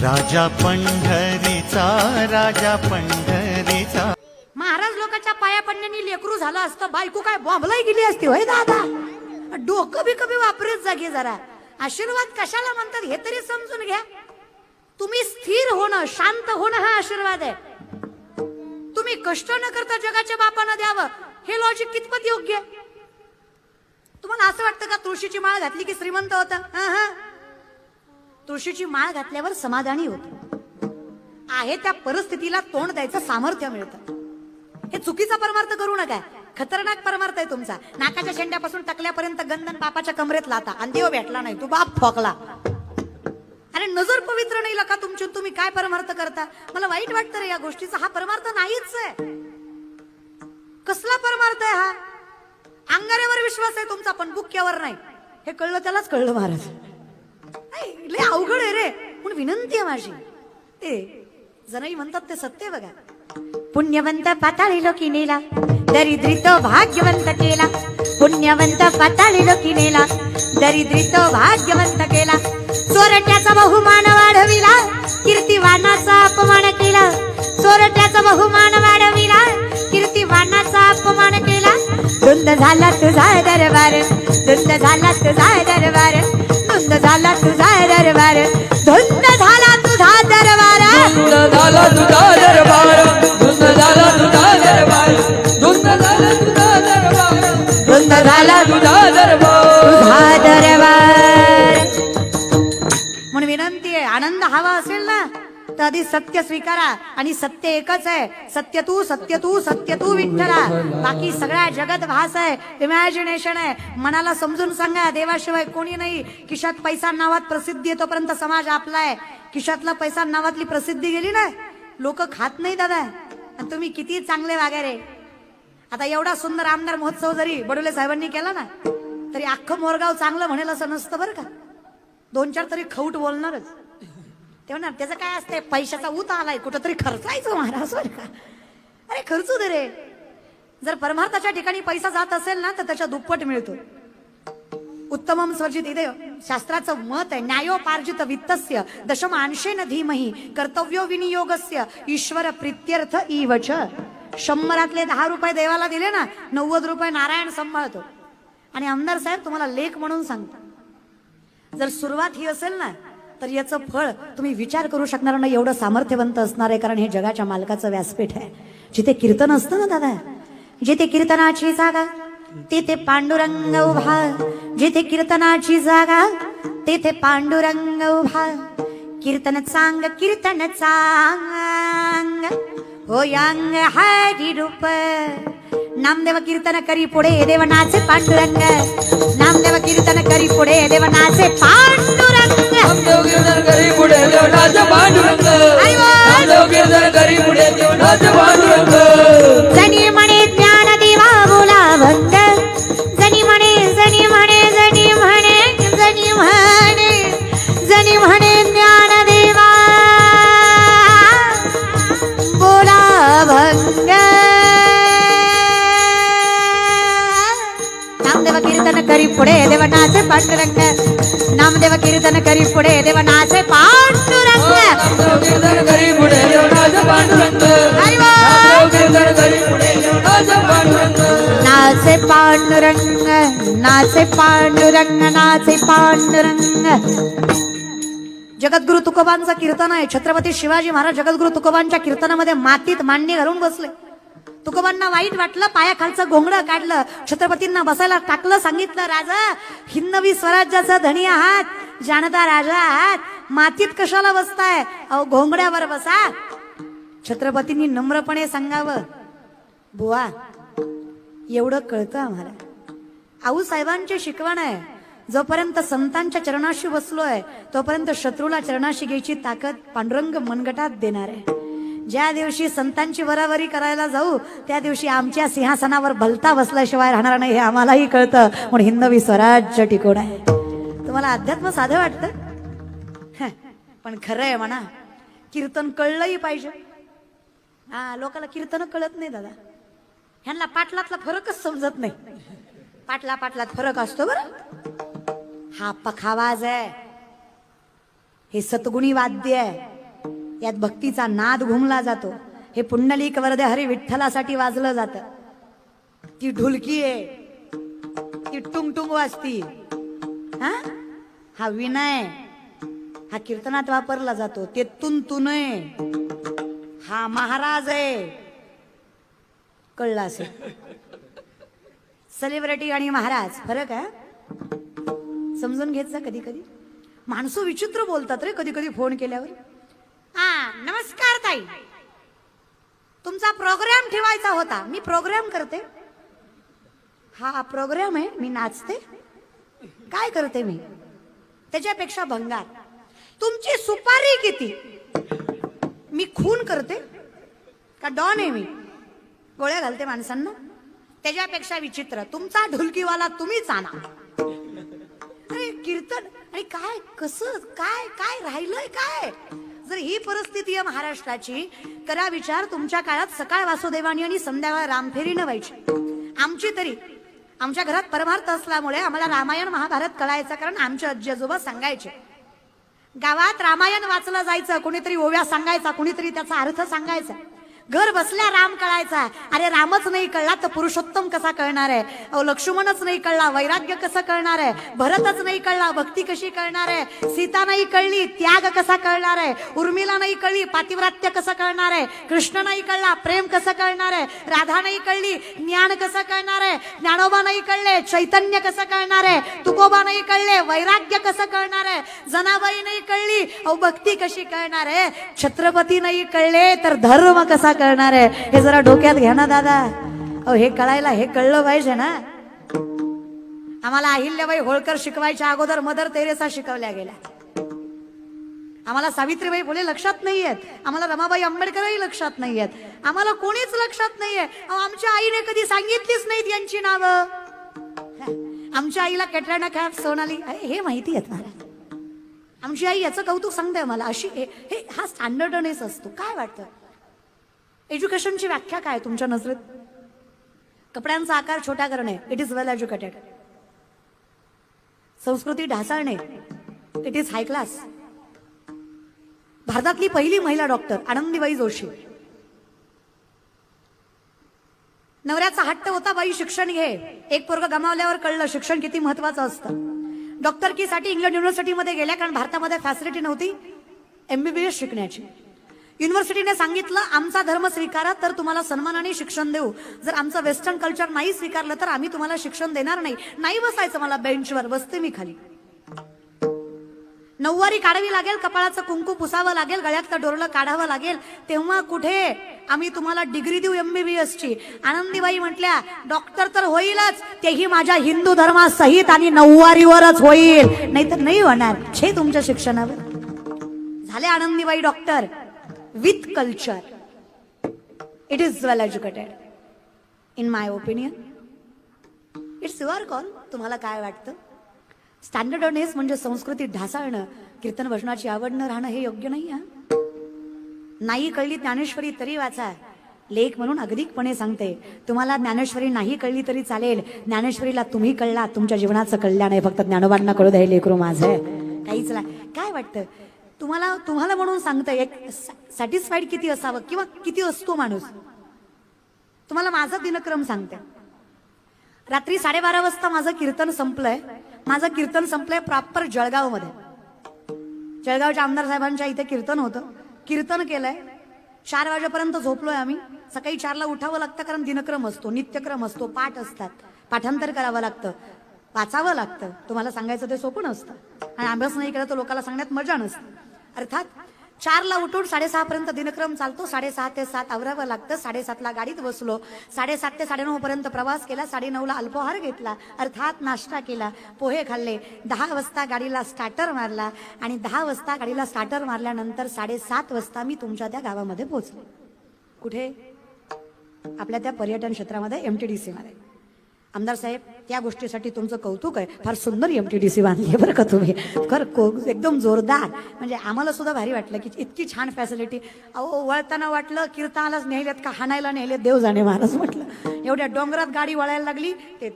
राजा पंढरीचा, राजा पंढरीचा. महाराज लोकांच्या पाया पडण्याने लेकरू झालं असतं, बायको काय बॉम्बलाई गेली असती होय दादा. डोकं बी कमी वापरत जागे जरा. आशीर्वाद कशाला म्हणतात हे तरी समजून घ्या. तुम्ही स्थिर होणं, शांत होणं हा आशीर्वाद आहे. तुम्ही कष्ट न करता जगाच्या बापानं द्यावं हे लॉजिक कितपत योग्य आहे? तुम्हाला असं वाटतं का तुळशीची माळ घातली की श्रीमंत होता? तुळशीची माळ घातल्यावर समाधानी होत आहे, त्या परिस्थितीला तोंड द्यायचं सामर्थ्य मिळतं. हे चुकीचा परमार्थ करू नका. खतरनाक परमार्थ आहे तुमचा. नाकाच्या शेंड्यापासून टकल्यापर्यंत गंधन बापाच्या कमरेत लाता आणि देव भेटला नाही, तू बाप ठोकला. अरे नजर पवित्र नाही लका तुमची, तुम्ही काय परमार्थ करता? मला वाईट वाटतं रे या गोष्टीचा. हा परमार्थ नाहीच आहे. कसला परमार्थ आहे हा? अंगाऱ्यावर विश्वास आहे तुमचा पण बुक्यावर नाही. हे कळलं त्यालाच कळलं महाराज. लय अवघड आहे रे. पण विनंती आहे माझी, ते जणही म्हणतात ते सत्य बघा. पुण्यवंत पाताळी लोकी नेला, दरिद्री तो भाग्यवंत केला. पुण्यवंत पाताळी लोकी नेला, दरिद्री तो भाग्यवंत केला. चोरट्याचा बहुमान वाढविला, कीर्तिवानाचा अपमान केला. चोरट्याचा बहुमान वाढविला, कीर्तिवानाचा अपमान केला. धुंद झाला तुझा दरबार, धुंद झाला तुझा दरबार, धुंद झाला तुझा दरबार, धुंद झाला तुझा दरबार, धुंद झाला तुझा दरबार, धुंद झाला तुझा दरबार, धुंद झाला तुझा दरबार, धुंद झाला तुझा दरबार, तुझा दरबार. म्हणून विनंती आहे, आनंद हवा असेल ना तर आधी सत्य स्वीकारा. आणि सत्य एकच आहे, सत्य तू, सत्य तू, सत्य तू विठ्ठला. बाकी सगळ्या जगत भास आहे, इमॅजिनेशन आहे. मनाला समजून सांगा देवाशिवाय कोणी नाही. खिशात पैसा नावात प्रसिद्धी येतोपर्यंत समाज आपला आहे. खिशातला पैसा नावातली प्रसिद्धी गेली ना, लोक खात नाही दादा. आणि तुम्ही किती चांगले वागारे. आता एवढा सुंदर आमदार महोत्सव जरी बडोले साहेबांनी केला ना तरी अख्खं मोरगाव चांगलं म्हणेल असं नसतं बरं का. 2-4 तरी खौट बोलणारच. तेव्हा त्याचं काय असते, पैशाचा ऊत आलाय कुठंतरी खर्चायचं महाराज बरं का. अरे खर्चू दे रे. जर परमार्थाच्या ठिकाणी पैसा जात असेल ना तर त्याच्या दुप्पट मिळतो. उत्तमम स्वर्जित इथे शास्त्राचं मत आहे, न्यायोपार्जित वित्तस्य दशमांशेन धीमहि कर्तव्यो विनियोगस्य ईश्वर प्रीत्यर्थ इवच. 100रातले 10 रुपये देवाला दिले ना, 90 रुपये नारायण सांभाळतो. आणि आमदार साहेब तुम्हाला लेख म्हणून सांगतो, जर सुरुवात ही असेल ना तर याचं फळ तुम्ही विचार करू शकणार नाही, एवढं सामर्थ्यवंत असणार आहे. कारण हे जगाच्या मालकाचं व्यासपीठ आहे. जिथे कीर्तन असतं ना दादा, जिथे कीर्तनाची जागा तिथे पांडुरंग उभा, जिथे कीर्तनाची जागा तिथे पांडुरंग उभा. कीर्तन चांग, कीर्तन चांग हो यांग हरी रूप. नामदेव कीर्तन करी पुढे देव नाचे पांडुरंग. नामदेव कीर्तन करी पुढे देव नाचे पांडुरंग. नामदेव कीर्तन करी पुढे देव नाचे पांडुरंग. नामदेव कीर्तन करी पुढे देव नाचे पांडुरंग. जनी म्हणे ज्ञान देवा बोला भक्त, जनी म्हणे, जनी म्हणे, जनी म्हणे, जनी म्हणे, जनी म्हणे ज्ञान देवा बोला भंग. नामदेव कीर्तन करी पुढे देव नाचे पांडुरंग. नामदेव कीर्तन करी पुढे देव नाचे पांडुरंग. नामदेव कीर्तन करी पुढे देव नाचे पांडुरंग. नामदेव कीर्तन करी पुढे देव नाचे पांडुरंग. नाचे पांडुरंग, नाचे पांडुरंग, नाचे पांडुरंग. जगद्गुरु तुकोबांचं कीर्तन आहे. छत्रपती शिवाजी महाराज जगद्गुरु तुकोबांच्या कीर्तनामध्ये मातीत मांडी घालून बसले. तुकोबांना वाईट वाटलं, पायाखालचं घोंगडं काढलं, छत्रपतींना बसायला टाकलं. सांगितलं, राजा हिंदवी स्वराज्याचा धनी आहात, जाणता राजा आहात, मातीत कशाला बसताय, अहो घोंगड्यावर बसा. छत्रपतींनी नम्रपणे सांगावं, बुवा एवढं कळतं आम्हाला. आऊसाहेबांची शिकवण आहे, जोपर्यंत संतांच्या चरणाशी बसलोय तोपर्यंत शत्रूला चरणाशी घ्यायची ताकद पांडुरंग मनगटात देणार आहे. ज्या दिवशी संतांची बराबरी करायला जाऊ त्या दिवशी आमच्या सिंहासनावर भलता बसल्याशिवाय राहणार नाही हे आम्हालाही कळतं. म्हणून हिंदवी स्वराज्य टिकून आहे. तुम्हाला अध्यात्म साधं वाटतं पण खरं आहे म्हणा. कीर्तन कळलंही पाहिजे. लोकांना कीर्तन कळत नाही दादा. ह्यांना पाटलातला फरकच समजत नाही. पाटलात फरक असतो बरं. हा पखावाज आहे, हे सतगुणी वाद्य आहे. यात भक्तीचा नाद घुमला जातो. हे पुंडलिक वरदे हरी विठ्ठलासाठी वाजलं जातं. ती ढुलकी आहे, ती टुंगटुंग वाजती. हा विनय हा कीर्तनात वापरला जातो. ते तुन आहे, हा महाराज आहे. कळलं असेल. सेलिब्रिटी आणि महाराज फरक आहे. समजून घ्यायचं. कधी कधी माणसं विचित्र बोलतात रे कधी कधी फोन केल्यावर. नमस्कार ताई, तुमचा प्रोग्राम ठेवायचा होता. मी प्रोग्राम करते. हा प्रोग्राम आहे, मी नाचते. काय करते मी? त्याच्यापेक्षा भंगार. तुमची सुपारी किती? मी खून करते का डॉन आहे मी? गोळ्या घालते माणसांना. त्याच्यापेक्षा विचित्र तुमचा ढोलकीवाला तुम्हीच आणा. अरे कीर्तन आणि काय कसं काय काय राहिलंय काय? जर ही परिस्थिती आहे महाराष्ट्राची, करा विचार. तुमच्या काळात सकाळ वासुदेवानी आणि संध्याकाळ रामफेरीनं व्हायची. आमची तरी आमच्या घरात परमार्थ असल्यामुळे आम्हाला रामायण महाभारत कळायचं. कारण आमचे आजी आजोबा सांगायचे. गावात रामायण वाचलं जायचं. कोणीतरी ओव्या सांगायचा, कोणीतरी त्याचा अर्थ सांगायचा. घर बसल्या राम कळायचा. अरे रामच नाही कळला तर पुरुषोत्तम कसा कळणार आहे? अहो लक्ष्मणच नाही कळला, वैराग्य कसं कळणार आहे? भरतच नाही कळला, भक्ती कशी कळणार आहे? सीता नाही कळली, त्याग कसा कळणार आहे? उर्मिला नाही कळली, पातिव्रात्य कसं कळणार आहे? कृष्ण नाही कळला, प्रेम कसं कळणार आहे? राधा नाही कळली, ज्ञान कसं कळणार आहे? ज्ञानोबा नाही कळले, चैतन्य कसं कळणार आहे? तुकोबा नाही कळले, वैराग्य कसं कळणार आहे? जनाबाई नाही कळली, अहो भक्ती कशी कळणार आहे? छत्रपती नाही कळले तर धर्म कसा करणार आहे? हे जरा डोक्यात घ्या ना दादा. अहो हे कळायला हे कळलं पाहिजे ना. आम्हाला अहिल्याबाई होळकर शिकवायच्या अगोदर मदर तेरेसा शिकवल्या गेल्या. आम्हाला सावित्रीबाई फुले लक्षात नाहीयेत. आम्हाला रमाबाई आंबेडकरही लक्षात नाहीयेत. आम्हाला कोणीच लक्षात नाहीये. आमच्या आईने कधी सांगितलीच नाहीत यांची नावं. आमच्या आईला कॅटरीना कैफ, सोनाली हे माहिती आहेत मला. आमची आई याचं कौतुक सांगते मला. अशी हा स्टँडर्डनेस असतो. काय वाटतं एज्युकेशनची व्याख्या काय तुमच्या नजरेत? कपड्यांचा आकार छोटा करणे, इट इज वेल एज्युकेटेड. संस्कृती ढासळणे, इट इज हाय क्लास. भारतातली पहिली महिला डॉक्टर आनंदीबाई जोशी. नवऱ्याचा हट्ट होता, बाई शिक्षण घे. एक पोरग गमावल्यावर कळलं शिक्षण किती महत्वाचं असतं. डॉक्टरकीसाठी इंग्लंड युनिव्हर्सिटीमध्ये गेल्या, कारण भारतामध्ये फॅसिलिटी नव्हती MBBS शिकण्याची. युनिव्हर्सिटीने सांगितलं आमचा धर्म स्वीकारा तर तुम्हाला सन्मानाने शिक्षण देऊ. जर आमचं वेस्टर्न कल्चर नाही स्वीकारलं तर आम्ही तुम्हाला शिक्षण देणार नाही. नाही बसायचं मला बेंचवर, बसते मी खाली. नऊवारी काढावी लागेल, कपाळाचं कुंकू पुसावं लागेल, गळ्यातलं डोरलं काढावं लागेल, तेव्हा कुठे आम्ही तुम्हाला डिग्री देऊ MBBS ची. आनंदीबाई म्हटल्या डॉक्टर तर होईलच, तेही माझ्या हिंदू धर्मासहित आणि नऊवारीवरच होईल, नाही तर नाही होणार. छे तुमच्या शिक्षणावर. झाले Anandibai doctor with culture. It is well educated in my opinion. It's your call. तुम्हाला काय वाटतं? स्टँडर्डनेस म्हणजे संस्कृती ढासळणं, कीर्तन भजनाची आवड न राहणं हे योग्य नाही. नाही कळली ज्ञानेश्वरी तरी वाचा. लेख म्हणून अगदीकपणे सांगते, तुम्हाला ज्ञानेश्वरी नाही कळली तरी चालेल. ज्ञानेश्वरीला तुम्ही कळला, तुमच्या जीवनाचं कल्याण आहे. फक्त ज्ञानोबांना कळू द्या, लेकरू माझं काहीच नाही. काय वाटतं तुम्हाला म्हणून सांगते, एक सॅटिस्फाईड किती असावं किंवा किती असतो माणूस? तुम्हाला माझा दिनक्रम सांगते. रात्री 12:30 वाजता माझं कीर्तन संपलंय. माझं कीर्तन संपलंय प्रॉपर जळगावमध्ये. जळगावच्या आमदार साहेबांच्या इथे कीर्तन होतं. कीर्तन केलंय. 4 वाजेपर्यंत झोपलोय आम्ही. सकाळी 4ला उठावं लागतं, कारण दिनक्रम असतो, नित्यक्रम असतो, पाठ असतात, पाठांतर करावं लागतं, वाचावं लागतं. तुम्हाला सांगायचं ते सोपं नसतं, आणि अभ्यास नाही केला तर लोकांना सांगण्यात मजा नसते. अर्थात 4ला उठून 6:30 पर्यंत दिनक्रम चालतो. 6:30 ते 7 आवरावं लागतं. 7:30ला गाडीत बसलो. 7:30 ते 9:30 पर्यंत प्रवास केला. 9:30ला अल्पोहार घेतला, अर्थात नाश्ता केला, पोहे खाल्ले. 10 वाजता गाडीला स्टार्टर मारला, आणि 10 वाजता गाडीला स्टार्टर मारल्यानंतर 7:30 वाजता मी तुमच्या त्या गावामध्ये पोहोचले. कुठे? आपल्या त्या पर्यटन क्षेत्रामध्ये, MTDC मध्ये. आमदार साहेब, त्या गोष्टीसाठी तुमचं कौतुक आहे. फार सुंदर MTDC बांधली आहे बरं का तुम्ही. एकदम जोरदार. म्हणजे आम्हाला सुद्धा भारी वाटलं की इतकी छान फॅसिलिटी. अहो वळताना वाटलं कीर्तनालाच नेलेत का हाणायला नेलेत, देव जाणे महाराज म्हटलं. एवढ्या डोंगरात गाडी वळायला लागली. ते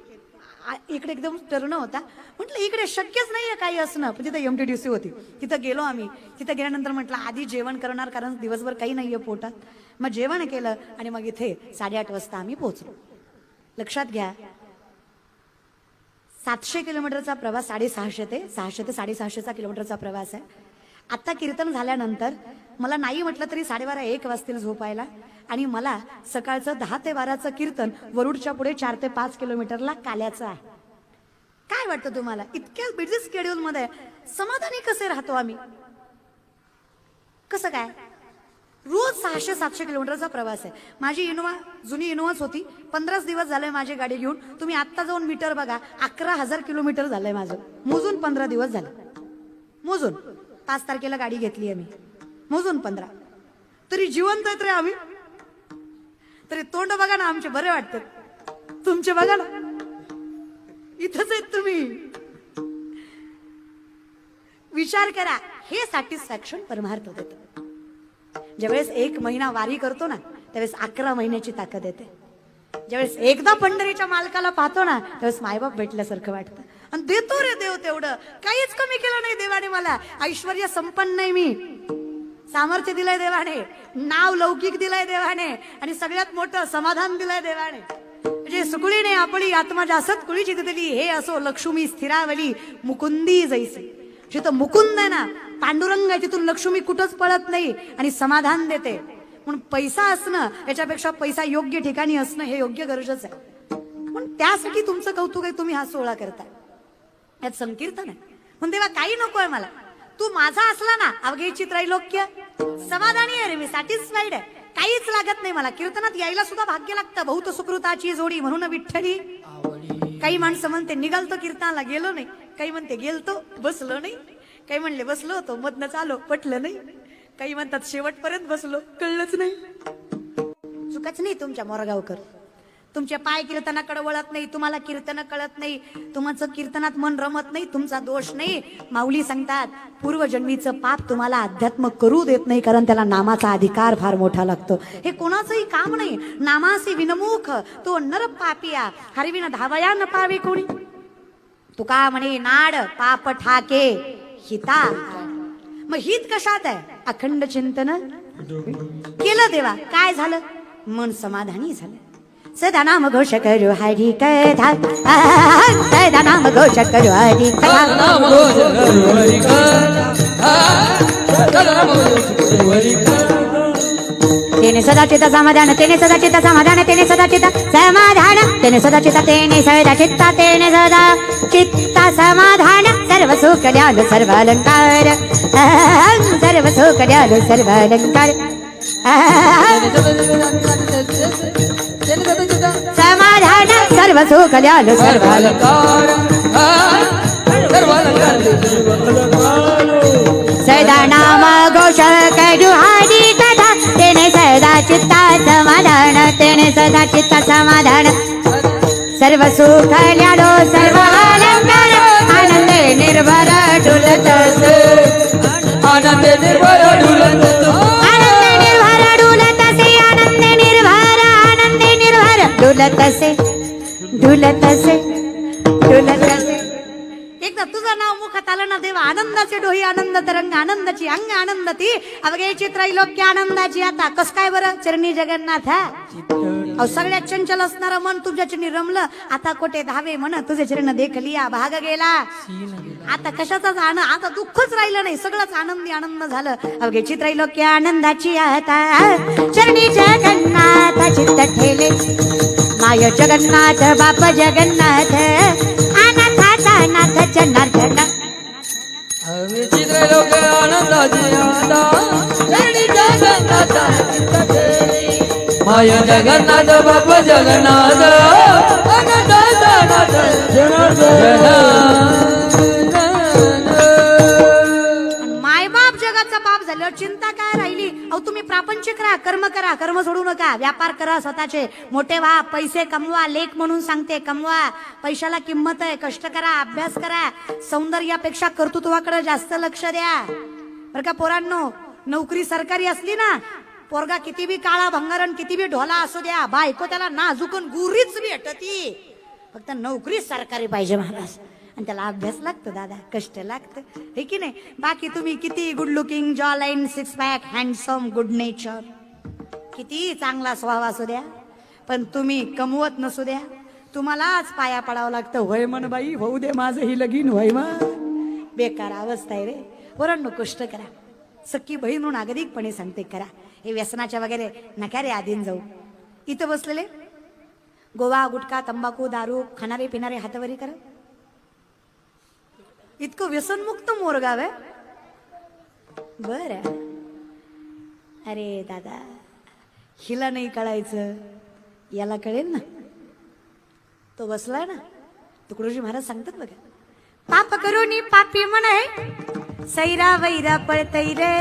इकडे एकदम टर्न होता. म्हटलं इकडे शक्यच नाहीये काही असणं, पण तिथं MTDC होती. तिथं गेलो आम्ही. तिथं गेल्यानंतर म्हटलं आधी जेवण करणार, कारण दिवसभर काही नाहीये पोटात. मग जेवण केलं आणि मग इथे 8:30 वाजता आम्ही पोहोचलो. लक्षात घ्या, 700 किलोमीटरचा प्रवास, 650 ते 600 किलोमीटरचा प्रवास आहे. आता कीर्तन झाल्यानंतर मला नाही म्हटलं तरी 12:30-1 वाजतील झोपायला, आणि मला सकाळचं 10 ते 12चं कीर्तन वरुडच्या पुढे 4 ते 5 किलोमीटरला काल्याचं आहे. काय वाटतं तुम्हाला, इतक्या बिझी स्केड्यूल मध्ये समाधानी कसे राहतो आम्ही? कसं काय? रोज 600-700 किलोमीटरचा प्रवास आहे. माझी इनोवा जुनी इनोवाच होती. 15 दिवस झाले माझी गाडी घेऊन. तुम्ही आत्ता जाऊन मीटर बघा, 11,000 किलोमीटर झालंय माझं. मोजून 15 दिवस झाले. मोजून 5 तारखेला गाडी घेतली आम्ही, मोजून 15. तरी जिवंत आहेत रे आम्ही. तरी तोंड बघा ना आमचे, बरे वाटतात. तुमचे बघा ना, इथंच आहेत तुम्ही. विचार करा, हे सॅटिस्फॅक्शन परमार्थ देतं. ज्यावेळेस 1 महिना वारी करतो ना, त्यावेळेस 11 महिन्याची ताकद येते. ज्यावेळेस एकदा पंढरीच्या मालकाला पाहतो ना, त्यावेळेस मायबाप भेटल्यासारखं वाटतं. आणि देतो रे देव तेवढं, काहीच कमी केलं नाही देवाने मला. ऐश्वर्य संपन्न नाही मी, सामर्थ्य दिलंय देवाने, नाव लौकिक दिलंय देवाने, आणि सगळ्यात मोठं समाधान दिलंय देवाने. म्हणजे सुकुळीने आपली आत्मा जासत कुळीची दिली, हे असो लक्ष्मी स्थिरावली मुकुंदी जैसी. जिथं मुकुंद आहे ना, पांडुरंग आहे, तिथून लक्ष्मी कुठंच पळत नाही आणि समाधान देते. म्हणून पैसा असणं याच्यापेक्षा पैसा योग्य ठिकाणी असणं हे योग्य गरजेचं आहे. पण त्यासाठी तुमचं कौतुक आहे, तुम्ही हा सोहळा करताय, यात संकीर्तन आहे. म्हणून तेव्हा काही नकोय मला, तू माझा असला ना, अवघेची त्रैलोक्य समाधानी आहे रे मी, सॅटिस्फाईड आहे. काहीच लागत नाही मला. कीर्तनात यायला सुद्धा भाग्य लागतं. बहुत सुकृताची जोडी म्हणून विठ्ठली. काही माणसं म्हणते निघालतो कीर्तनाला, गेलो नाही. काही म्हणते गेलतो बसलो नाही. काही म्हणले बसलो होतो मधनं चालो, पटलं नाही. काही म्हणतात शेवटपर्यंत बसलो, कळलंच नाही. चुकच नाही तुमच्या मोरगावकर. तुमचे पाय कीर्तनाकडे वळत नाही, तुम्हाला कीर्तन कळत नाही, तुमचं कीर्तनात मन रमत नाही, तुमचा दोष नाही. माऊली सांगतात, पूर्वजन्मीचं पाप तुम्हाला अध्यात्म करू देत नाही, कारण त्याला नामाचा अधिकार फार मोठा लागतो. हे कोणाचंही काम नाही. नामासी विनमुख तो नर पापिया, हरविन धावया न पावे कोणी. तुका म्हणे नाड पाप ठाके हिता. मग हित कशात आहे? अखंड चिंतन केलं देवा, काय झालं? मन समाधानी झालं. सदा नाम घोष करू हरी कथा, सदा नाम घोष करू हरी कथा, नाम घोष करू हरी कथा, सदा नाम घोष करू हरी कथा. तेने सदाचित समाधान, तेने सदाचित समाधान, तेने सदाचित समाधान, तेने सदाचित, तेने सदा चित्ता, तेने सदा चित्ता समाधान. सर्व सुख द्याल सर्व अलंकार, सर्व सुख द्याल सर्व अलंकार. समाधान सर्व सुख द्याल सर्व अलंकार, सर्व अलंकार. सदा नाम घोष करू हरी कथा, तेने सदा चित्ता समाधान, तेने सदा चित्ता समाधान. सर्व सुख ल्यालो सर्व अलंकार, आनंदे निर्भर डुलत से, आनंदे निर्भर डुलत से, आनंदे निर्भर डुलत से, आनंदे निर्भर, आनंदे निर्भर डुलत से, डुलत से, डुलत से. एकदा तुझं नाव मुखात आलं ना देवा, आनंदाचे डोही आनंद तरंग, आनंदाची अंग आनंदती, अवघेची त्रैलोक्य आनंदाची. आता कस काय बरं चरणी जगन्नाथ. अहो सगळ्यात चंचल असणारं मन तुझ्या चरणी रमलं. आता कोठे धावे म्हण तुझे चरण देखलिया, भाग गेला. आता कशाचाच आनंद, आता दुःखच राहिलं नाही, सगळंच आनंदी आनंद झालं. अवघेची त्रैलोक्य आनंदाची आता, चरणी जगन्नाथ चित्त ठेले, माय जगन्नाथ बाप जगन्नाथ, अनाथाचा नाथ जनार्दन. अवघेची त्रैलोक्य आनंदाची आता, चरणी जगन्नाथ चित्त ठेले, माय जगन्नाथ बाप जगन्नाथ, अनाथाचा नाथ जनार्दन. मायबाप जगाचा बाप झाल्यावर चिंता काय राहिली? अहो तुम्ही प्रापंचिक राहा, कर्म करा, कर्म सोडू नका. व्यापार करा स्वतःचे, मोठे व्हा, पैसे कमवा. लेख म्हणून सांगते, कमवा. पैशाला किंमत आहे, कष्ट करा, अभ्यास करा. सौंदर्यापेक्षा कर्तृत्वाकडे जास्त लक्ष द्या बरं का पोरांनो. नोकरी सरकारी असली ना, पोरगा किती बी काळा भंगारण, किती बी ढोला असू द्या, बायको त्याला नाजूकन गुरीच भेटती. फक्त नोकरी सरकारी पाहिजे महाराज. आणि त्याला अभ्यास लागतो दादा, कष्ट लागतं, हे की नाही. बाकी तुम्ही किती गुड लुकिंग, जॉ line, six pack, handsome, good nature, किती चांगला स्वभाव असू द्या, पण तुम्ही कमवत नसू द्या, तुम्हालाच पाया पडावं लागतं. वय मन बाई, होऊ दे माझं ही लगीन, वय मन. बेकार अवस्था आहे रे. वरण कष्ट करा, सख्खी बहीण म्हणून अगदीकपणे सांगते करा. हे व्यसनाच्या वगैरे नका रे आधीन जाऊ. इथं बसलेले गोवा, गुटखा, तंबाखू, दारू खाणारे पिणारे हातवरी करा. इतकं व्यसनमुक्त मोरगाव आहे. बर, अरे दादा, हिला नाही कळायचं, याला कळेल ना. तो बसलाय ना, तुकडोजी महाराज सांगतात बघा, पाप करून पापी म्हणे सैरा वैरा पळतई रे.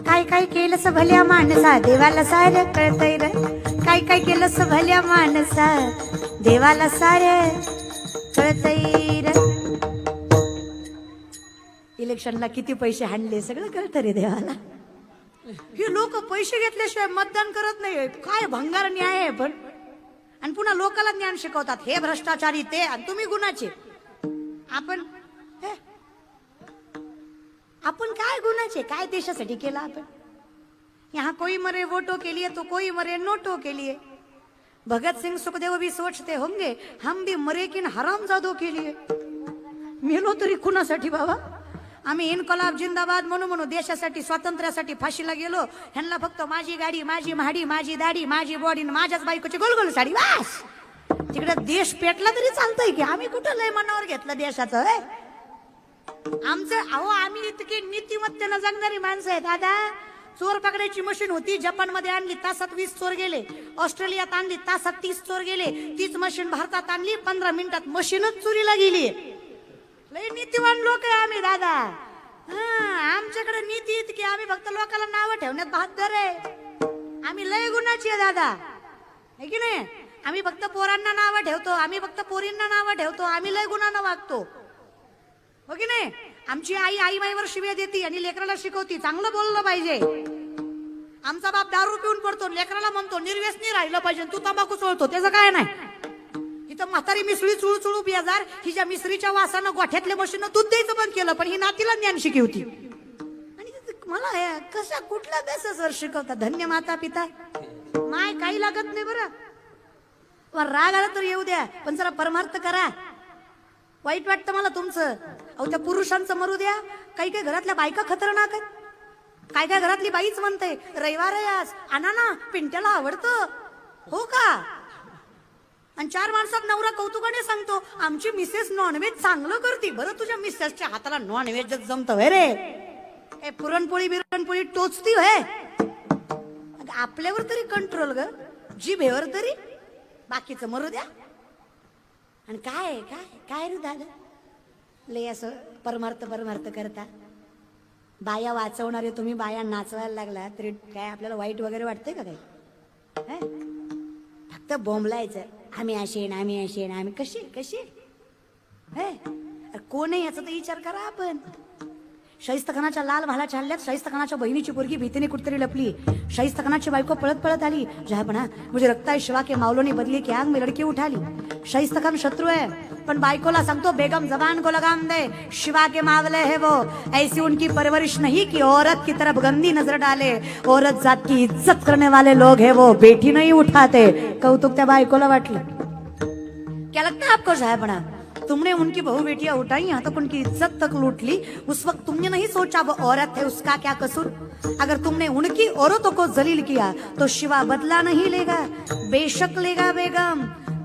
काय काय केलंस भल्या माणसा, देवाला सार कळतय रे. काय काय केलंस भल्या माणसा, देवाला सार कळतय रे. इलेक्शनला किती पैसे हाणले सगळं कळतं रे देवाला. हे लोक पैसे घेतल्याशिवाय मतदान करत नाही, काय भंगार न्याय आहे. पण आणि पुन्हा लोकांना ज्ञान शिकवतात, हे भ्रष्टाचारी ते, आणि तुम्ही गुणाचे. आपण काय गुणाचे, काय देशासाठी केलं आपण. यहाँ कोई मरे वोटो के लिए तो कोई मरे नोटो के लिए. भगत सिंह सुखदेव भी सोचते होंगे हम भी मरे किन हरामजादों के लिए. मेलो तरी कुणासाठी बाबा. आम्ही इन्कलाब जिंदाबाद म्हणू म्हणू देशासाठी, स्वातंत्र्यासाठी फाशीला गेलो. ह्यांना फक्त माझी गाडी, माझी महाडी, माझी दाढी, माझी बॉडी, माझ्याच बायकोची गोलगोल साडी, वास. तिकडे देश पेटला तरी चालतंय की, आम्ही कुठं लय मनावर घेतलं देशाचं. आमचं अहो, आम्ही इतके नीतिमत्तेनं जगणारी माणसं आहेत दादा. चोर पकडायची मशीन होती, जपानमध्ये आणली, तासात 20 चोर गेले. ऑस्ट्रेलियात आणली, तासात 30 चोर गेले. तीच मशीन भारतात आणली, 15 मिनिटात मशीनच चोरीला गेली. लय नीतिवान लोक आहे आम्ही दादा. आमच्याकडे नीती इतकी, आम्ही फक्त लोकांना नावं ठेवण्यात बहादर आहे. आम्ही लय गुणाची आहे दादा, है की नाही. आम्ही फक्त पोरांना नावं ठेवतो, आम्ही फक्त पोरींना नावं ठेवतो, आम्ही लय गुणानं वागतो, हो की नाही. आमची आई माईवर शिव्या देते आणि लेकराला शिकवती चांगलं बोललं पाहिजे. आमचा बाप दारू पिऊन पडतो, लेकराला म्हणतो निर्व्यसनी राहिलं पाहिजे, तू तंबाखू चोळतो, त्याचं काय नाही. इथं म्हातारी मिसळी चुळू चुळू बेजार, हिच्या मिसरीच्या वासानं गोठ्यातल्या मशीनं दूध द्यायचं बंद केलं, पण ही नातीला ज्ञान शिकवती. आणि मला कशा कुठल्या बेसवर शिकवता. धन्य माता पिता, माय काही लागत नाही बरं. राग आला तर येऊ द्या, पण जरा परमार्थ करा. वाईट वाटतं मला तुमचं. अहो, त्या पुरुषांचं मरू द्या. काही काही घरातल्या बायका खतरनाक आहेत. काय काय घरातली बाईच म्हणते रविवार आहे आज, आणा ना, पिंट्याला आवडतं, हो का. आणि 4 माणसात नवरा कौतुकाने सांगतो आमची मिसेस नॉनव्हेज चांगलं करते. बरं, तुझ्या मिसेसच्या हाताला नॉनव्हेजच जमतं व्हय रे. पुरणपोळी बिरणपोळी टोचती व्हय. आपल्यावर तरी कंट्रोल ग, जिभेवर तरी. बाकीचं मरू द्या. आणि काय काय काय रे दादा, लय असं परमार्थ करता. बाया वाचवणारे तुम्ही बाया नाचवायला लागला तरी काय आपल्याला वाईट वगैरे वाटतंय का काही. फक्त बोंबलायचं, आम्ही असेन, आम्ही कशी कोण आहे याचा तर विचार करा आपण. शाहिस्तखानाच्या लाल भालाच्या हल्ल्यात शाहिस्तखानाच्या बहिणीची पोरगी भीतीने कुठतरी लपली. शाहिस्तखानाची बायको पळत आली. जहापना मुझे लगता है शिवा के मावलों ने बदली के आंग में लड़की उठा ली. शाहिस्तखान शत्रु है, पण बायकोला सांगतो बेगम जबान को लगाम दे, शिवा के मावले है वो. ऐसी उनकी परवरिश नहीं कि औरत की तरफ गंदी नजर डाले. औरत जात की इज्जत करने वाले लोग है वो, बेटी नहीं उठाते. कौतुक त्या बायकोला वाटलं. क्या लगता है आपको जहापना, तुमने उनकी बहू बेटियां उठाई, यहाँ तक उनकी इज्जत तक लूट ली. उस वक्त तुमने नहीं सोचा वो औरत है, उसका क्या कसूर. अगर तुमने उनकी औरतों को जलील किया तो शिवा बदला नहीं लेगा, बेशक लेगा बेगम.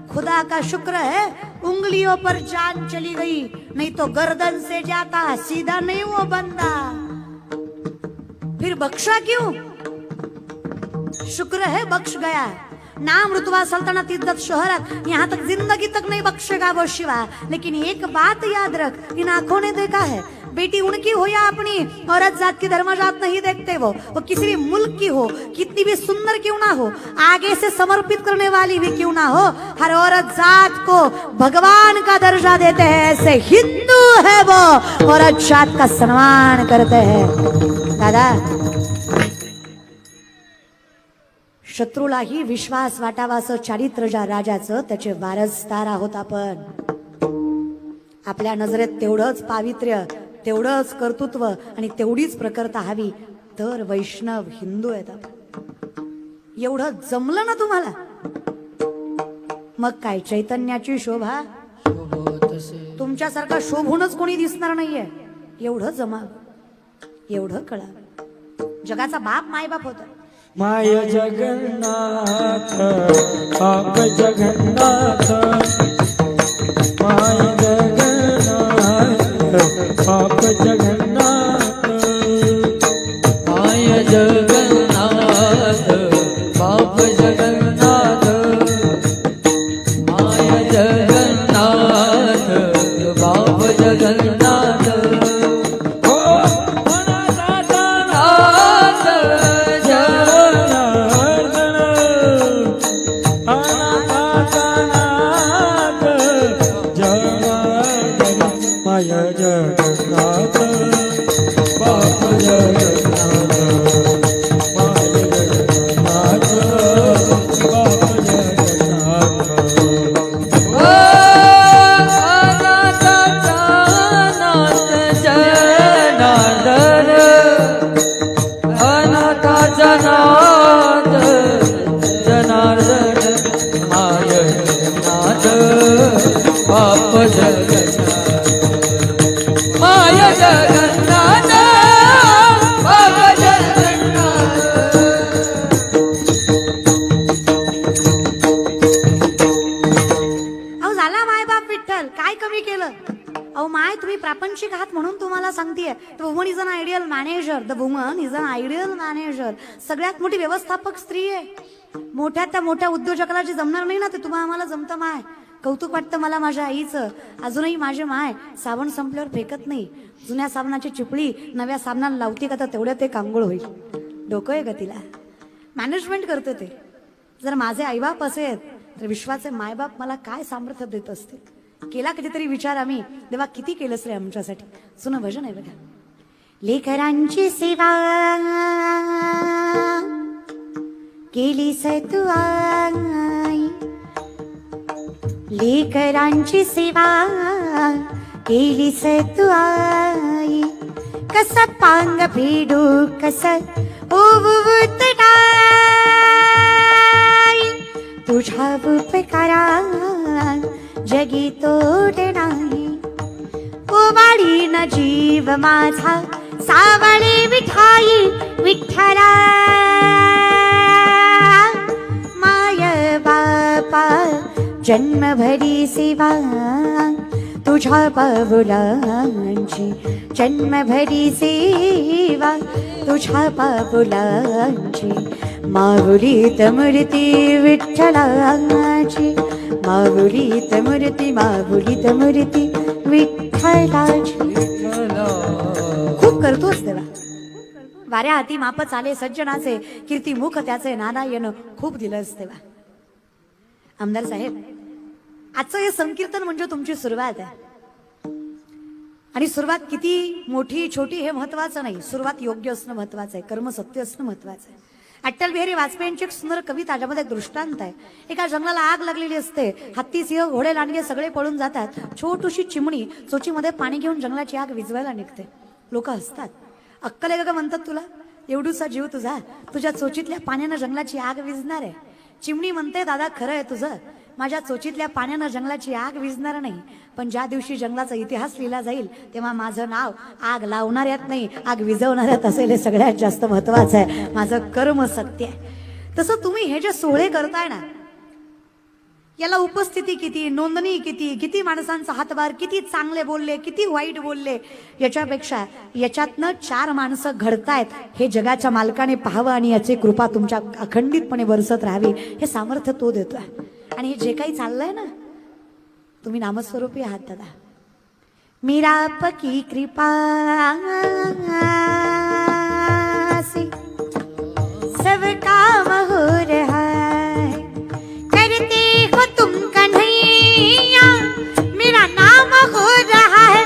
खुदा का शुक्र है उंगलियों पर जान चली गई, नहीं तो गर्दन से जाता सीधा नहीं वो बंदा. फिर बख्शा क्यों, शुक्र है बख्श गया. नाम रुतबा सल्तनत इज्जत शोहरत यहाँ तक जिंदगी तक नहीं बख्शेगा वो शिवा. लेकिन एक बात याद रख, इन आंखों ने देखा है, बेटी उनकी हो या अपनी, औरत जात की धर्म जात नहीं देखते. वो किसी भी मुल्क की हो, कितनी भी सुंदर क्यों ना हो, आगे से समर्पित करने वाली भी क्यों ना हो, हर औरत जात को भगवान का दर्जा देते हैं. ऐसे हिंदू है वो, औरत जात का सम्मान करते हैं. दादा, शत्रूलाही विश्वास वाटावा असं चारित्र्य ज्या राजाचं, त्याचे वारसदार आहोत आपण. आपल्या नजरेत तेवढंच पावित्र्य, तेवढंच कर्तृत्व आणि तेवढीच प्रखरता हवी तर वैष्णव हिंदू आहेत आपण. एवढं जमलं ना तुम्हाला, मग काय चैतन्याची शोभा. तुमच्यासारखा शोभूनच कोणी दिसणार नाहीये. एवढं जमा, एवढं कळा. जगाचा बाप मायबाप होता. माय जगन्नाथ बाप जगन्नाथ, माय जगन्नाथ बाप जगन्नाथ, माय जगन्नाथ बाप जगन्नाथ, माय जगन्नाथ बाप जगन्नाथ. प्रापंचिक आहात म्हणून तुम्हाला सांगतेय. The woman is an ideal manager. The woman is an ideal manager. सगळ्यात मोठी व्यवस्थापक स्त्री आहे. मोठ्या मोठ्या उद्योजकाला जे जमणार नाही ना, ते तुम्हाला आम्हाला जमतं. माय कौतुक वाटतं मला माझ्या आईचं. अजूनही माझे माय साबण संपल्यावर फेकत नाही. जुन्या साबणाची चिपळी नव्या साबणाला लावती का, तर तेवढ्या ते कांगोळ होईल. डोकं आहे का तिला? मॅनेजमेंट करते ते. जर माझे आईबाप असेल तर विश्वाचे मायबाप मला काय सामर्थ्य देत असतील. केला कधीतरी विचार आम्ही, देवा किती केलंस रे आमच्यासाठी. जुनं भजन आहे बघा. लेकरांची सेवा केलीस तू आई, लेकरांची सेवा केलीस तू आई, कस पांग फेडू कस ओवत नाही, तुझ्या उपकारा जगी तोड नाही. ओवाळी न जीव माझा सावळे विठाई विठ्ठला, माय बापा जन्मभरी सेवा तुझ्या पावलांची, जन्मभरी सेवा तुझ्या पावलांची. माऊलीत मूर्ती विठ्ठलाची, माऊलीत मूर्ती, माऊलीत मूर्ती विठ्ठलाची. खूप करतोच तेव्हा. वाऱ्या हाती माप चाले सज्जनाचे, कीर्ती मुख त्याचे नारायण खूप दिलंच तेव्हा. आमदार साहेब, आजचं हे संकीर्तन म्हणजे तुमची सुरुवात आहे. आणि सुरुवात किती मोठी छोटी हे महत्वाचं नाही. सुरुवात योग्य असणं महत्वाचं आहे. कर्म सत्य असणं महत्वाचं आहे. अटल बिहारी वाजपेयींची एक सुंदर कविता ज्यामध्ये एक दृष्टांत आहे. एका जंगलाला आग लागलेली असते. हत्ती, सिंह, घोडे, लांडगे सगळे पळून जातात. छोटूशी चिमणी चोचीमध्ये पाणी घेऊन जंगलाची आग विझवायला निघते. लोक हसतात. अक्कल आहे का म्हणतात तुला? एवढूसा जीव तुझा, तुझ्या चोचीतल्या पाण्यानं जंगलाची आग विझणार आहे. चिमणी म्हणते, दादा खरं आहे तुझं, माझ्या चोचीतल्या पाण्यानं जंगलाची आग विझणार नाही. पण ज्या दिवशी जंगलाचा इतिहास लिहिला जाईल तेव्हा माझं नाव आग लावणाऱ्यात नाही, आग विझवणाऱ्यात असेल. हे सगळ्यात जास्त महत्वाचं आहे. माझं कर्म सत्य आहे. तसं तुम्ही हे जे सोहळे करताय ना, याला उपस्थिती किती, नोंदणी किती, किती माणसांचा हातभार, किती चांगले बोलले, किती वाईट बोलले, याच्यापेक्षा याच्यातनं 4 माणसं घडतायत हे जगाच्या मालकाने पाहावं आणि याची कृपा तुमच्या अखंडितपणे बरसत राहावी. हे सामर्थ्य तो देतोय. आणि हे जे काही चाललंय ना, तुम्ही नामस्वरूपी आहात दादा. मीराप की कृपा से सब काम हो रहा है, करते हो तुम कन्हैया मेरा नाम हो रहा है.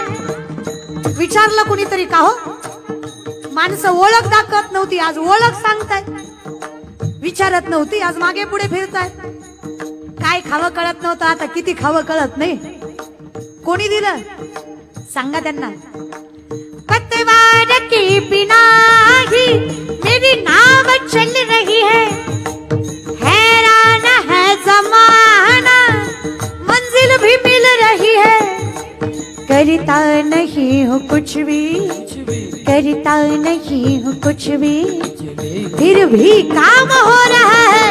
विचारलं कुणीतरी का हो? माणसं ओळख दाखवत नव्हती, आज ओळख सांगताय. विचारत नव्हती, आज मागे पुढे फिरताय. काय खावं कळत नव्हतं, आता किती खावं कळत नाही. कोणी दिलं सांगा त्यांना. पतवार के बिना ही मेरी नाव चल रही है, हैरान है जमाना मंजिल भी मिल रही है. करता नहीं हूँ कुछ भी, करता नहीं हूँ कुछ भी, फिर भी काम हो रहा है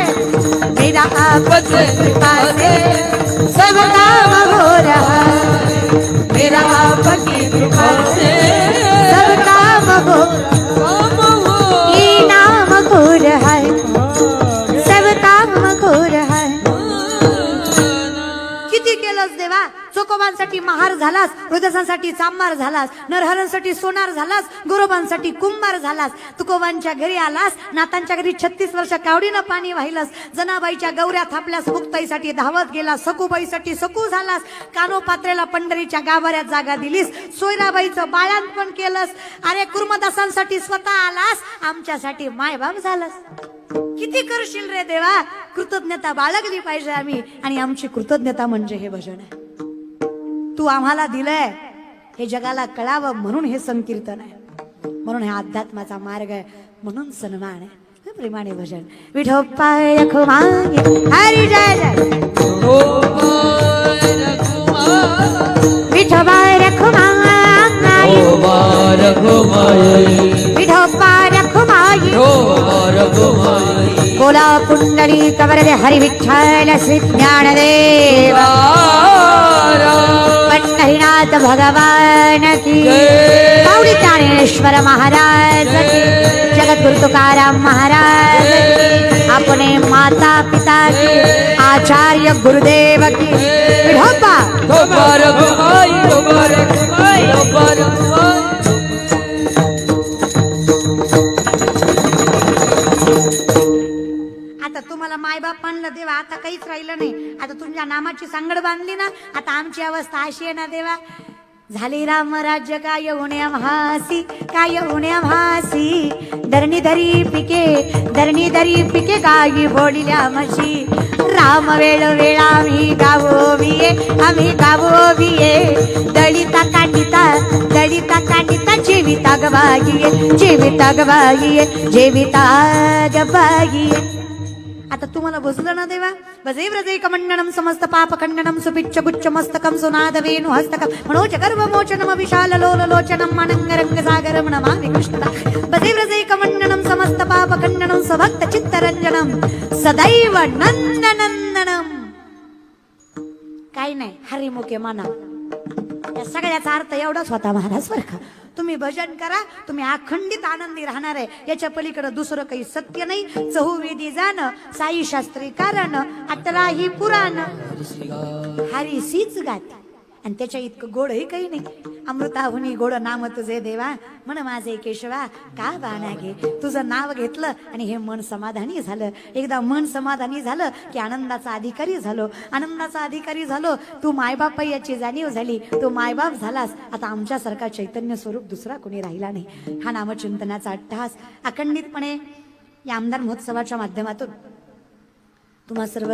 मेरा आपस कृपा से सब काम हो रहा है. मेरा आपस कृपा से सब काम हो, इनाम हो रहा है, सब काम हो रहा है. किती केलंस देवा. चोकोबांसाठी महार झालास, हृदयांसाठी चांभार झालास, नरहरांसाठी सोनार झालास, गोरोबांसाठी कुंभार झालास. तुकोबांच्या घरी आलास, नातांच्या घरी 36 वर्ष कावडीनं पाणी वाहिलंस. जनाबाईच्या गौऱ्या थापल्यास, मुक्ताईसाठी धावत गेलास, सखूबाईसाठी सकू झालास. कानोपात्रेला पंढरीच्या गाभाऱ्यात जागा दिलीस, सोयराबाईचं बाळांपण केलंस. अरे कुर्मदासांसाठी स्वतः आलास, आमच्यासाठी मायबाप झालास. किती करशील रे देवा. कृतज्ञता बाळगली पाहिजे आम्ही, आणि आमची कृतज्ञता म्हणजे हे भजन आहे. तू आम्हाला दिलंय हे जगाला कळावं म्हणून हे संकीर्तन आहे, म्हणून हे अध्यात्माचा मार्ग आहे, म्हणून सन्मान आहे. प्रेमाने भजन. विठोपाय रखुमाई हरी जय जय. विठोबाय रखुमाई, विठोबाय रखुमाई, बोला पुंडली कवरदे हरि विठ्ठल श्री ज्ञानदेव पंढरीनाथ भगवान की, पावडी ज्ञानेश्वर महाराज की, जगद्गुरु तुकाराम महाराज की, अपने माता पिता की, आचार्य गुरुदेव की. विठोबा आता तुम्हाला मायबाप म्हणलं देवा, आता काहीच राहिलं नाही. आता तुमच्या नामाची सांगड बांधली ना, आता आमची अवस्था अशी आहे ना देवा. झाले राम राज्य काय होण्या भासी, काय होण्या भासी. धरणी धरी पिके, धरणी धरी पिके गाई बोलिल्या म्हशी. राम वेळ वेळा आम्ही गावोविये, आम्ही गावोविये. दळिता कांडिता, दळिता कांडिता, जेविता गवाईये, जेविता गवाईये, जेविता गवाईये. आता तुम्हाला बुजलं ना देवा. भजे व्रजे कमंडनम समस्त पाप खंडनम सुपिच्च गुच्च मस्तकम सुनाद वेणु हस्तकम मनोज गर्भ मोचनम विशाल लोल लोचनम अनंग रंग सागरम नमामि कृष्णा. भजे व्रजे कमंडनम समस्त पाप खंडनम सभक्त चित्तरंजनम सदैव नंदनंदनम. काही नाही, हरिमुखे माना. या सगळ्याचा अर्थ एवढाच होता महाराज बरं का. तुम्ही भजन करा, तुम्ही अखंडित आनंदी राहणार आहे. याच्या पलीकडे दुसरं काही सत्य नाही. चहुवेदी जाण, साई शास्त्री कारण, अठराही पुराण, हरीसीच गाते. आणि त्याच्या इतकं गोडही काही नाही. अमृताहुनी गोड नाम तुझे देवा, मन माझे केशवा का बाणा घे. तुझं नाव घेतलं आणि हे मन समाधानी झालं. एकदा मन समाधानी झालं की आनंदाचा अधिकारी झालो, आनंदाचा अधिकारी झालो. तू मायबाप याची जाणीव झाली, तू मायबाप झालास. आता आमच्यासारखा चैतन्य स्वरूप दुसरा कोणी राहिला नाही. हा नामचिंतनाचा अट्टहास अखंडितपणे या आमदार महोत्सवाच्या माध्यमातून तुम्हा सर्व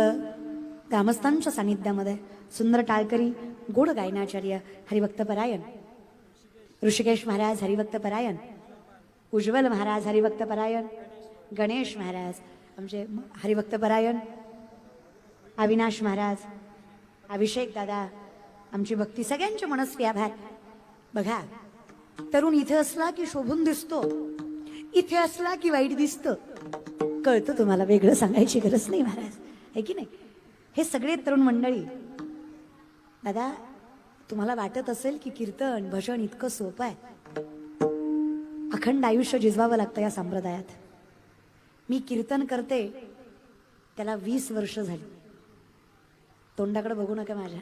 ग्रामस्थांच्या सानिध्यामध्ये सुंदर टाळकरी, गोड गायनाचार्य, हरिभक्तपरायण ऋषिकेश महाराज हरिभक्तपरायण, उज्ज्वल महाराज हरिभक्तपरायण, गणेश महाराज आमचे हरिभक्तपरायण, अविनाश महाराज, अभिषेक दादा, आमची भक्ती, सगळ्यांचे मनस्वी आभार. बघा, तरुण इथे असला की शोभून दिसतो, इथे असला की वाईट दिसतं. कळतं तुम्हाला, वेगळं सांगायची गरज नाही महाराज, आहे की नाही. हे सगळे तरुण मंडळी. दादा, तुम्हाला वाटत असेल की कीर्तन भजन इतकं सोपं आहे. अखंड आयुष्य जिजवावं लागतं या संप्रदायात. मी कीर्तन करते त्याला 20 वर्ष झाली. तोंडाकडे बघू नका माझ्या.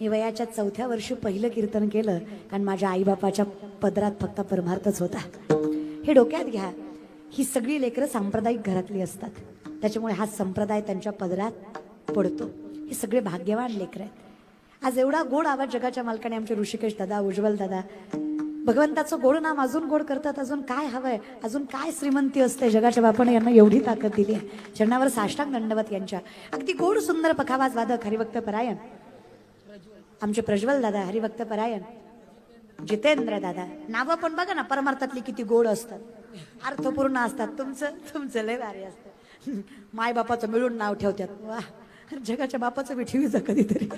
मी वयाच्या 4थ्या वर्षी पहिलं कीर्तन केलं, कारण माझ्या आईबापाच्या पदरात फक्त परमार्थच होता. हे डोक्यात घ्या, ही सगळी लेकरं सांप्रदायिक घरातली असतात, त्याच्यामुळे हा संप्रदाय त्यांच्या पदरात पडतो. हे सगळे भाग्यवान लेकरं आहेत. आज एवढा गोड आवाज जगाच्या मालकाने आमचे ऋषिकेश दादा, उज्ज्वल दादा, भगवंताचं गोड नाम अजून गोड करतात. अजून काय हवंय, अजून काय श्रीमंती असते. जगाच्या बापाने यांना एवढी ताकद दिली आहे. चरणावर साष्टांग दंडवत यांच्या. अगदी गोड सुंदर पखावाज वादक हरिभक्त परायण आमचे प्रज्वल दादा हरिभक्त परायण, जितेंद्र दादा. नावं पण बघा ना परमार्थातली किती गोड असतात, अर्थपूर्ण असतात. तुमचं लय भारी असतं. मायबापाचं मिळून नाव ठेवतात. वा, जगाच्या बापाचं बी ठेवीचं कधीतरी.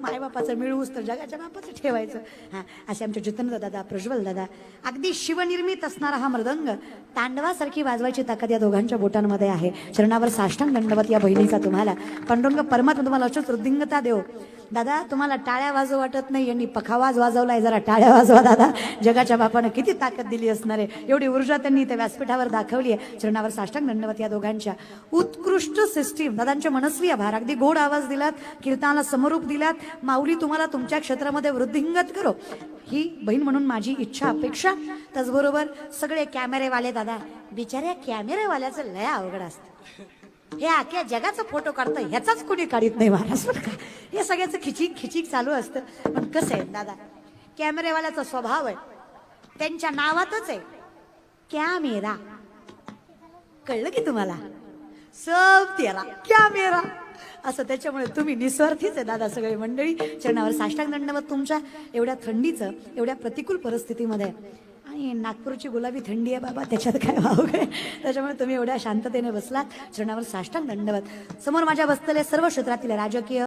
मायबापाचं मिळवूच तर जगाच्या बापाचं ठेवायचं. हा, असे आमचे जितेंद्र दादा, प्रज्वल दादा. अगदी शिवनिर्मित असणारा हा मृदंग तांडवासारखी वाजवायची ताकद या दोघांच्या बोटांमध्ये आहे. चरणावर साष्टांग दंडवत या बहिणीचा तुम्हाला. पांडुरंग परमात्मा तुम्हाला अशीच वृद्धिंगता देव. दादा तुम्हाला टाळ्या वाजव वाटत नाही, यांनी पखावाज वाजवलाय, जरा टाळ्या वाजवा दादा. जगाच्या बापानं किती ताकद दिली असणार आहे, एवढी ऊर्जा त्यांनी त्या व्यासपीठावर दाखवली आहे. चरणावर साष्टांग दंडवत या दोघांच्या. उत्कृष्ट सिस्टीम दादांचे मनस्वी आभार. अगदी गोड आवाज दिलात, कीर्तनाला समरूप दिलात. माऊली तुम्हाला तुमच्या क्षेत्रामध्ये वृद्धिंगत करो ही बहीण म्हणून माझी इच्छा अपेक्षा. त्याचबरोबर सगळे कॅमेरेवाले दादा, बिचाऱ्या कॅमेरेवाल्याचं लय अवघड असतं. हे अख्या जगाचा फोटो काढतं, ह्याचाच कोणी काढत नाही महाराज. हे सगळ्याचं खिचिक खिचिक चालू असतं. पण कसं आहे दादा, कॅमेरेवाल्याचा स्वभाव आहे, त्यांच्या नावातच आहे कॅमेरा. कळलं की तुम्हाला, सब तेरा कॅमेरा असं. त्याच्यामुळे तुम्ही निस्वार्थीच आहे दादा सगळी मंडळी. चरणावर साष्टांग दंडवत तुमच्या एवढ्या थंडीचं, एवढ्या प्रतिकूल परिस्थितीमध्ये. आणि नागपूरची गुलाबी थंडी आहे बाबा, त्याच्यात काय वाव काय. त्याच्यामुळे तुम्ही एवढ्या शांततेने बसलात. चरणावर साष्टांग दंडवत. समोर माझ्या बसलेले सर्व क्षेत्रातील राजकीय